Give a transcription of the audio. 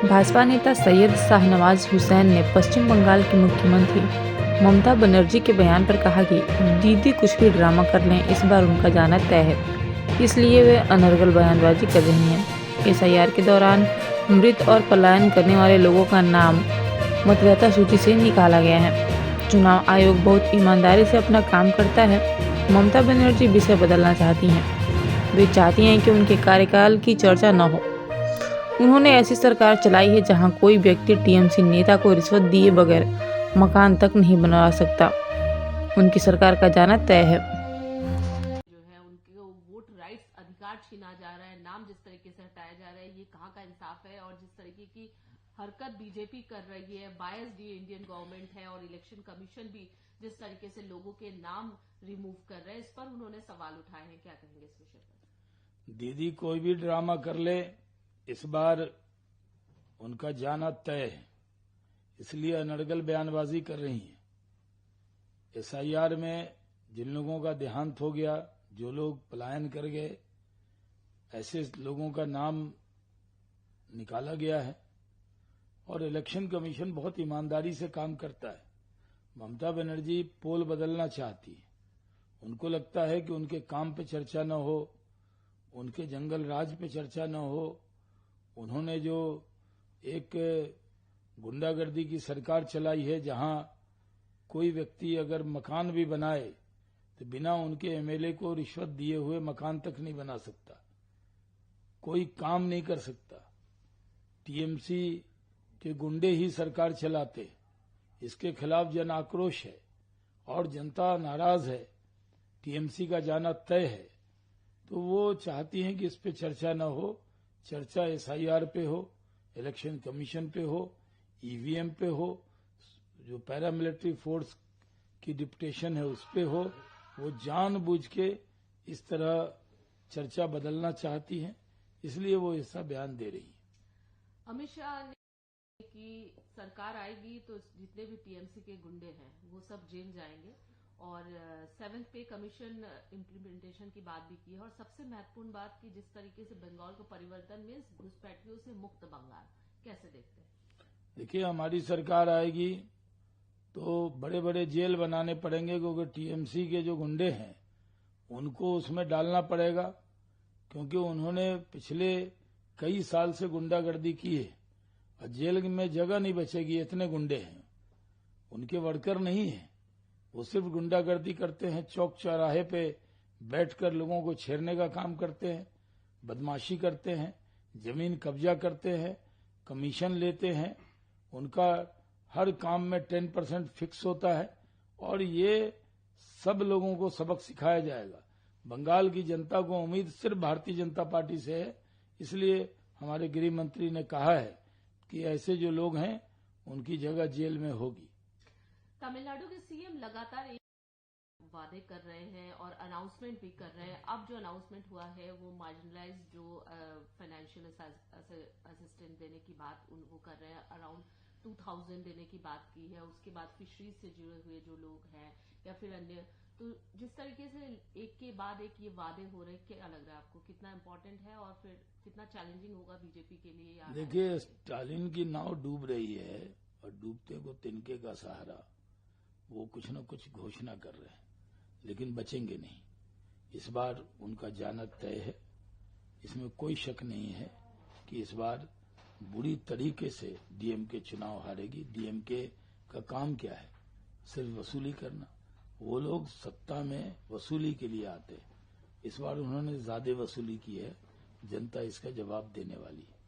भाजपा नेता सैयद शाहनवाज हुसैन ने पश्चिम बंगाल की मुख्यमंत्री ममता बनर्जी के बयान पर कहा कि दीदी कुछ भी ड्रामा कर लें, इस बार उनका जाना तय है, इसलिए वे अनर्गल बयानबाजी कर रही हैं। एसआईआर के दौरान मृत और पलायन करने वाले लोगों का नाम मतदाता सूची से निकाला गया है। चुनाव आयोग बहुत ईमानदारी से अपना काम करता है। ममता बनर्जी विषय बदलना चाहती हैं। वे चाहती हैं कि उनके कार्यकाल की चर्चा न हो। उन्होंने ऐसी सरकार चलाई है जहां कोई व्यक्ति टीएमसी नेता को रिश्वत दिए बगैर मकान तक नहीं बनवा सकता। उनकी सरकार का जाना तय है। जो है उनके वोट राइट्स अधिकार छीना जा रहा है, नाम जिस तरीके से हटाया जा रहा है, ये कहाँ का इंसाफ है। और जिस तरीके की हरकत बीजेपी कर रही है, बायस्ड इंडियन गवर्नमेंट है और इलेक्शन कमीशन भी जिस तरीके से लोगों के नाम रिमूव कर रहे हैं, इस पर उन्होंने सवाल उठाए हैं। क्या कहेंगे इस विषय पर? दीदी कोई भी ड्रामा कर ले, इस बार उनका जाना तय है, इसलिए अनर्गल बयानबाजी कर रही हैं। एसआईआर में जिन लोगों का देहांत हो गया, जो लोग पलायन कर गए, ऐसे लोगों का नाम निकाला गया है और इलेक्शन कमीशन बहुत ईमानदारी से काम करता है। ममता बनर्जी पोल बदलना चाहती है। उनको लगता है कि उनके काम पे चर्चा न हो, उनके जंगल राज पे चर्चा न हो। उन्होंने जो एक गुंडागर्दी की सरकार चलाई है, जहां कोई व्यक्ति अगर मकान भी बनाए तो बिना उनके एमएलए को रिश्वत दिए हुए मकान तक नहीं बना सकता, कोई काम नहीं कर सकता। टीएमसी के गुंडे ही सरकार चलाते, इसके खिलाफ जन आक्रोश है और जनता नाराज है। टीएमसी का जाना तय है, तो वो चाहती हैं कि इस पे चर्चा न हो। चर्चा एसआईआर पे हो, इलेक्शन कमीशन पे हो, ईवीएम पे हो, जो पैरामिलिट्री फोर्स की डिप्यूटेशन है उस पे हो। वो जानबूझ के इस तरह चर्चा बदलना चाहती हैं, इसलिए वो ऐसा बयान दे रही है। अमित शाह ने कि सरकार आएगी तो जितने भी टीएमसी के गुंडे हैं वो सब जेल जाएंगे और 7th पे कमीशन इम्प्लीमेंटेशन की बात भी की है। और सबसे महत्वपूर्ण बात कि जिस तरीके से बंगाल को परिवर्तन में घुसपैठियों से मुक्त बंगाल, कैसे देखते हैं? देखिए, हमारी सरकार आएगी तो बड़े बड़े जेल बनाने पड़ेंगे, क्योंकि टीएमसी के जो गुंडे हैं उनको उसमें डालना पड़ेगा, क्योंकि उन्होंने पिछले कई साल से गुंडागर्दी की है और जेल में जगह नहीं बचेगी, इतने गुंडे हैं। उनके वर्कर नहीं है, वो सिर्फ गुंडागर्दी करते हैं, चौक चौराहे पे बैठकर लोगों को छेड़ने का काम करते हैं, बदमाशी करते हैं, जमीन कब्जा करते हैं, कमीशन लेते हैं। उनका हर काम में 10% फिक्स होता है और ये सब लोगों को सबक सिखाया जाएगा। बंगाल की जनता को उम्मीद सिर्फ भारतीय जनता पार्टी से है, इसलिए हमारे गृह मंत्री ने कहा है कि ऐसे जो लोग हैं उनकी जगह जेल में होगी। तमिलनाडु के सीएम लगातार वादे कर रहे हैं और अनाउंसमेंट भी कर रहे हैं। अब जो अनाउंसमेंट हुआ है वो मार्जिनलाइज जो फाइनेंशियल असिस्टेंस देने की बात उनको कर रहे हैं, अराउंड 2000 देने की बात की है। उसके बाद फिशरीज से जुड़े हुए जो लोग हैं या फिर अन्य, तो जिस तरीके से एक के बाद एक ये वादे हो रहे हैं, क्या लग रहा है आपको, कितना इम्पोर्टेंट है और फिर कितना चैलेंजिंग होगा बीजेपी के लिए? देखिए, स्टालिन की नाव डूब रही है और डूबते को तिनके का सहारा। वो कुछ न कुछ घोषणा कर रहे हैं, लेकिन बचेंगे नहीं। इस बार उनका जाना तय है, इसमें कोई शक नहीं है कि इस बार बुरी तरीके से डीएमके चुनाव हारेगी। डीएमके का काम क्या है? सिर्फ वसूली करना। वो लोग सत्ता में वसूली के लिए आते हैं। इस बार उन्होंने ज्यादा वसूली की है, जनता इसका जवाब देने वाली है।